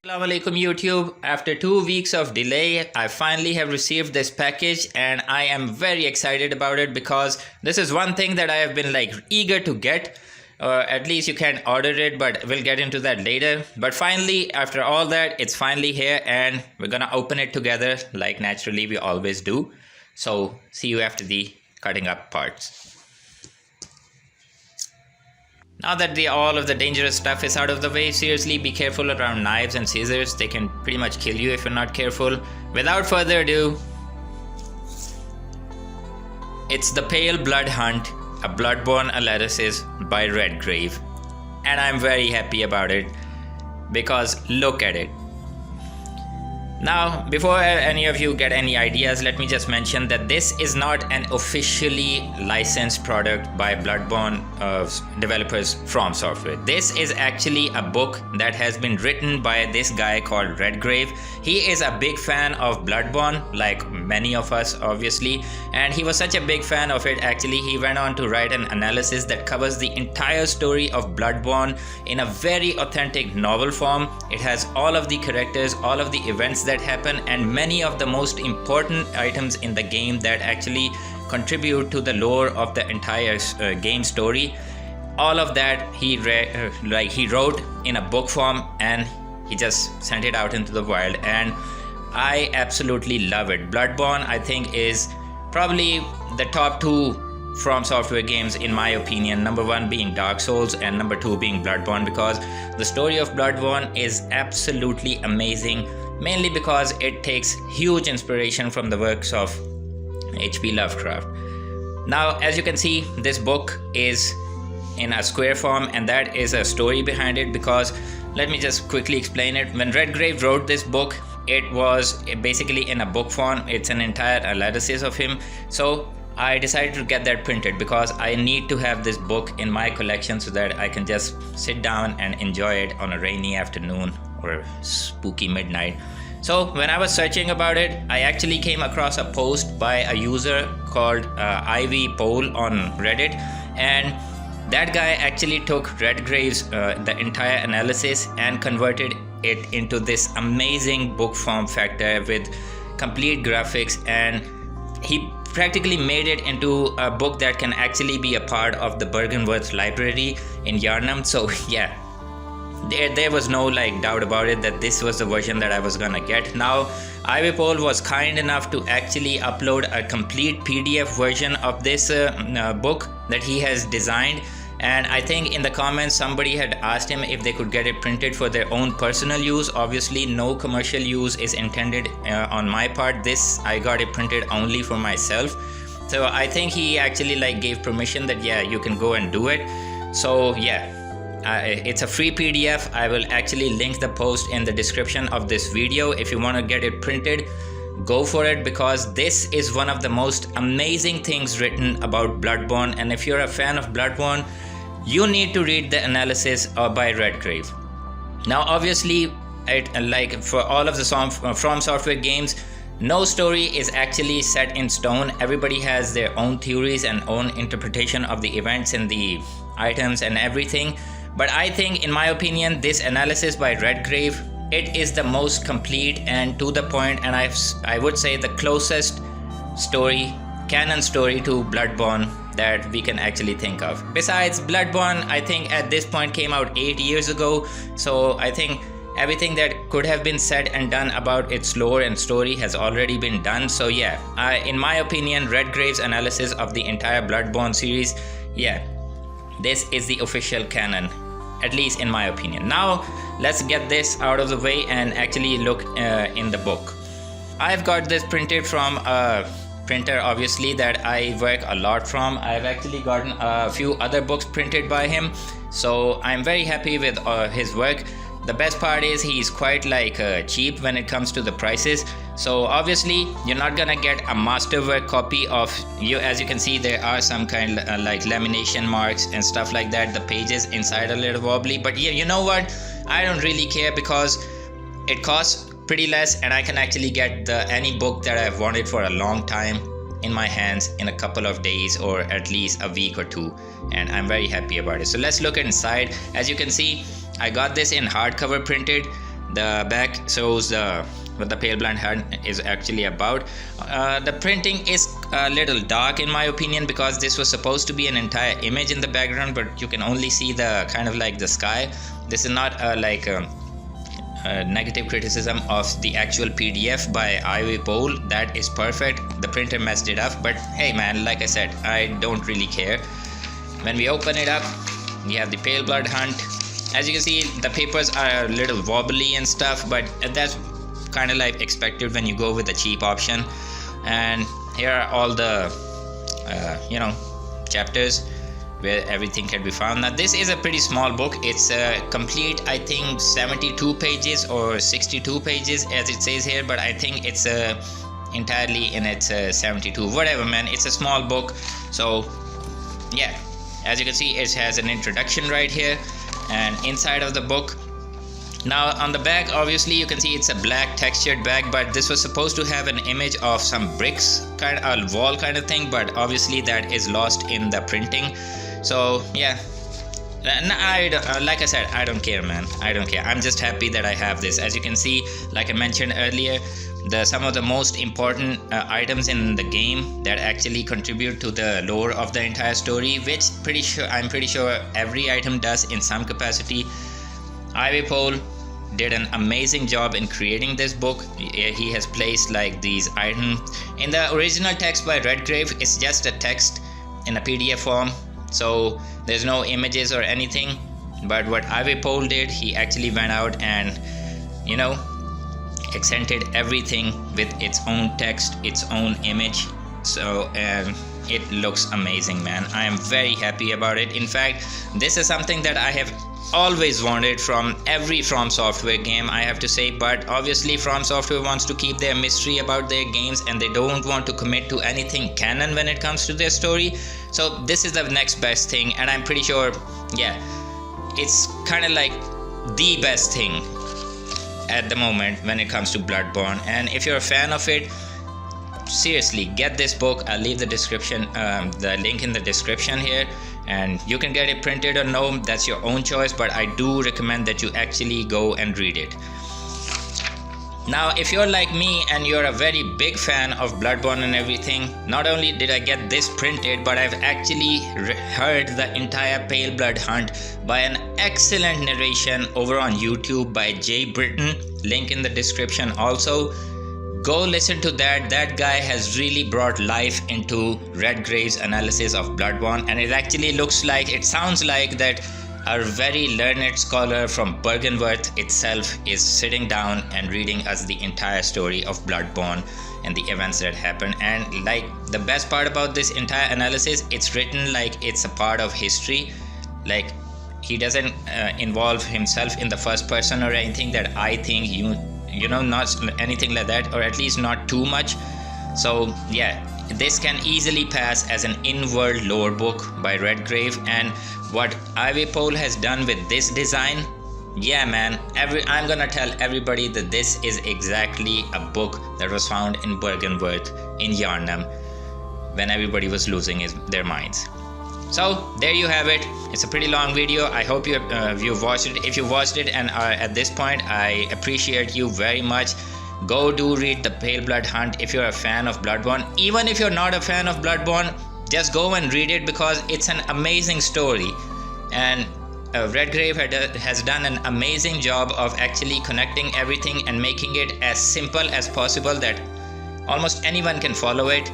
Assalamu alaikum YouTube. After 2 weeks of delay, I finally have received this package and I am very excited about it because this is one thing that I have been eager to get. At least you can order it, but we'll get into that later. But finally, after all that, it's finally here and we're gonna open it together like naturally we always do. So see you after the cutting up parts. Now that all of the dangerous stuff is out of the way, seriously be careful around knives and scissors. They can pretty much kill you if you're not careful. Without further ado, it's the Paleblood Hunt, a Bloodborne analysis by Redgrave. And I'm very happy about it because look at it. Now, before any of you get any ideas, let me just mention that this is not an officially licensed product by Bloodborne developers From Software. This is actually a book that has been written by this guy called Redgrave. He is a big fan of Bloodborne, like many of us obviously, and he was such a big fan of it actually he went on to write an analysis that covers the entire story of Bloodborne in a very authentic novel form. It has all of the characters, all of the events that happen, and many of the most important items in the game that actually contribute to the lore of the entire game story. All of that he wrote in a book form and he just sent it out into the wild, and I absolutely love it. Bloodborne, I think, is probably the top two From Software games in my opinion. Number one being Dark Souls and number two being Bloodborne, because the story of Bloodborne is absolutely amazing, mainly because it takes huge inspiration from the works of H.P. Lovecraft. Now, as you can see, this book is in a square form, and that is a story behind it, because let me just quickly explain it. When Redgrave wrote this book, it was basically in a book form. It's an entire analysis of him. So I decided to get that printed because I need to have this book in my collection so that I can just sit down and enjoy it on a rainy afternoon or spooky midnight. So when I was searching about it, I actually came across a post by a user called IvyPohl on Reddit, and that guy actually took Redgrave's the entire analysis and converted it into this amazing book form factor with complete graphics, and he practically made it into a book that can actually be a part of the Bergenworth library in Yarnum. So yeah, there was no doubt about it that this was the version that I was gonna get. Now, IvyPohl was kind enough to actually upload a complete PDF version of this book that he has designed, and I think in the comments somebody had asked him if they could get it printed for their own personal use. Obviously no commercial use is intended on my part. This, I got it printed only for myself. So I think he actually gave permission that yeah, you can go and do it. So yeah, it's a free PDF. I will actually link the post in the description of this video. If you want to get it printed, go for it, because this is one of the most amazing things written about Bloodborne, and if you're a fan of Bloodborne, you need to read the analysis by Redgrave. Now obviously, for all of the From Software games, no story is actually set in stone. Everybody has their own theories and own interpretation of the events and the items and everything. But I think, in my opinion, this analysis by Redgrave, it is the most complete and to the point, and I would say the closest canon story to Bloodborne that we can actually think of. Besides, Bloodborne, I think at this point came out 8 years ago, so I think everything that could have been said and done about its lore and story has already been done. So yeah, in my opinion, Redgrave's analysis of the entire Bloodborne series, yeah, this is the official canon, at least in my opinion. Now let's get this out of the way and actually look in the book. I've got this printed from a printer obviously that I work a lot from. I've actually gotten a few other books printed by him, so I'm very happy with his work. The best part is he's quite cheap when it comes to the prices. So obviously you're not gonna get a masterwork copy of you. As you can see, there are some kind of lamination marks and stuff like that. The pages inside are a little wobbly, but yeah, you know what, I don't really care because it costs pretty less and I can actually get any book that I've wanted for a long time in my hands in a couple of days or at least a week or two, and I'm very happy about it. So let's look inside. As you can see, I got this in hardcover printed. The back shows what the Paleblood Hunt is actually about. The printing is a little dark in my opinion, because this was supposed to be an entire image in the background, but you can only see the kind of like the sky. This is not like a negative criticism of the actual PDF by IvyPohl. That is perfect. The printer messed it up, but hey man, like I said, I don't really care. When we open it up, we have the Paleblood Hunt. As you can see, the papers are a little wobbly and stuff, but that's kind of like expected when you go with the cheap option. And here are all the chapters where everything can be found. Now this is a pretty small book. It's complete, I think 72 pages or 62 pages as it says here, but I think it's entirely in its 72, whatever man. It's a small book. So yeah, as you can see, it has an introduction right here and inside of the book. Now on the back, obviously you can see it's a black textured back, but this was supposed to have an image of some bricks, kind of a wall kind of thing, but obviously that is lost in the printing. So yeah, like I said, I don't care man, I don't care. I'm just happy that I have this. As you can see, like I mentioned earlier, some of the most important items in the game that actually contribute to the lore of the entire story, which I'm pretty sure every item does in some capacity. IvyPohl did an amazing job in creating this book. He has placed like these items in the original text by Redgrave. It's just a text in a PDF form, so there's no images or anything. But what IvyPohl did, he actually went out and accented everything with its own text, its own image. So it looks amazing man. I am very happy about it. In fact, this is something that I have always wanted from every From Software game, I have to say, but obviously From Software wants to keep their mystery about their games and they don't want to commit to anything canon when it comes to their story. So this is the next best thing, and I'm pretty sure, yeah, it's kind of like the best thing at the moment when it comes to Bloodborne. And if you're a fan of it, seriously get this book. I'll leave the link in the description here, and you can get it printed or no, that's your own choice, but I do recommend that you actually go and read it. Now if you're like me and you're a very big fan of Bloodborne and everything, not only did I get this printed, but I've actually heard the entire Paleblood Hunt by an excellent narration over on YouTube by Jay Britton, link in the description also. Go listen to that. That guy has really brought life into Redgrave's analysis of Bloodborne, and it sounds like that a very learned scholar from Bergenworth itself is sitting down and reading us the entire story of Bloodborne and the events that happened. And like the best part about this entire analysis, it's written like it's a part of history. Like he doesn't involve himself in the first person or anything that I think not anything like that, or at least not too much. So yeah, this can easily pass as an in-world lore book by Redgrave. And what IvyPohl has done with this design, yeah man, I'm gonna tell everybody that this is exactly a book that was found in Bergenworth in Yarnum when everybody was losing their minds. So there you have it. It's a pretty long video. I hope you've watched it. If you watched it and are at this point, I appreciate you very much. Go do read the Paleblood Hunt if you're a fan of Bloodborne. Even if you're not a fan of Bloodborne, just go and read it because it's an amazing story. And Redgrave has done an amazing job of actually connecting everything and making it as simple as possible that almost anyone can follow it.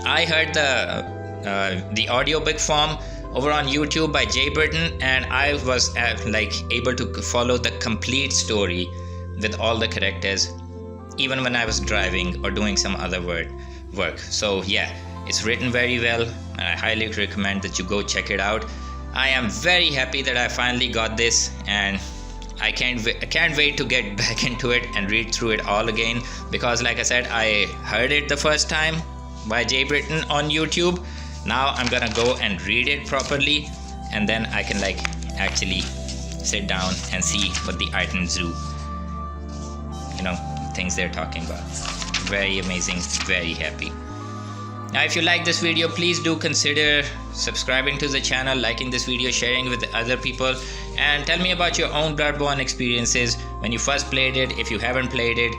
I heard the audiobook form over on YouTube by Jay Britton, and I was able to follow the complete story with all the characters, even when I was driving or doing some other work. So yeah, it's written very well, and I highly recommend that you go check it out. I am very happy that I finally got this, and I can't wait to get back into it and read through it all again, because like I said, I heard it the first time by Jay Britton on YouTube. Now I'm gonna go and read it properly, and then I can actually sit down and see what the items do, things they're talking about. Very amazing, very happy. Now, if you like this video, please do consider subscribing to the channel, liking this video, sharing with other people, and tell me about your own Bloodborne experiences when you first played it. If you haven't played it,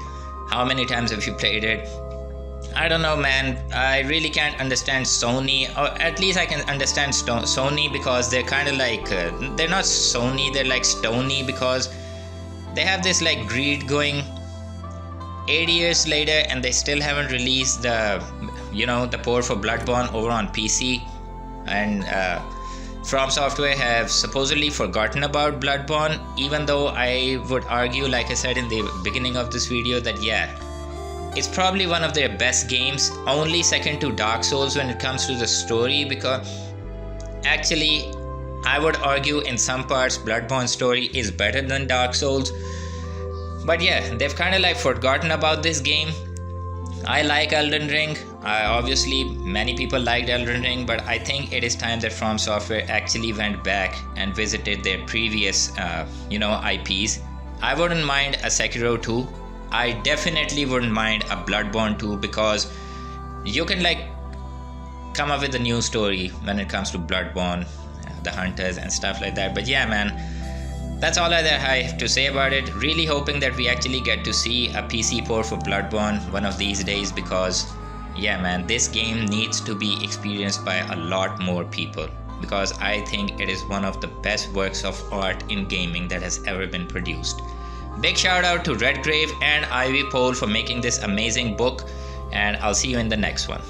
how many times have you played it? I don't know, man. I really can't understand Sony, or at least I can understand Sony, because they're kind of like they're not Sony, they're like Stony, because they have this like greed going 8 years later and they still haven't released the the port for Bloodborne over on PC. And From Software have supposedly forgotten about Bloodborne, even though I would argue, like I said in the beginning of this video, that yeah, it's probably one of their best games, only second to Dark Souls when it comes to the story, because actually I would argue in some parts Bloodborne story is better than Dark Souls. But yeah, they've kind of like forgotten about this game. I like Elden Ring. Obviously, many people liked Elden Ring, but I think it is time that From Software actually went back and visited their previous, IPs. I wouldn't mind a Sekiro 2. I definitely wouldn't mind a Bloodborne 2, because you can like come up with a new story when it comes to Bloodborne, the hunters and stuff like that. But yeah, man, that's all I have to say about it. Really hoping that we actually get to see a PC port for Bloodborne one of these days, because yeah, man, this game needs to be experienced by a lot more people, because I think it is one of the best works of art in gaming that has ever been produced. Big shout out to Redgrave and IvyPohl for making this amazing book, and I'll see you in the next one.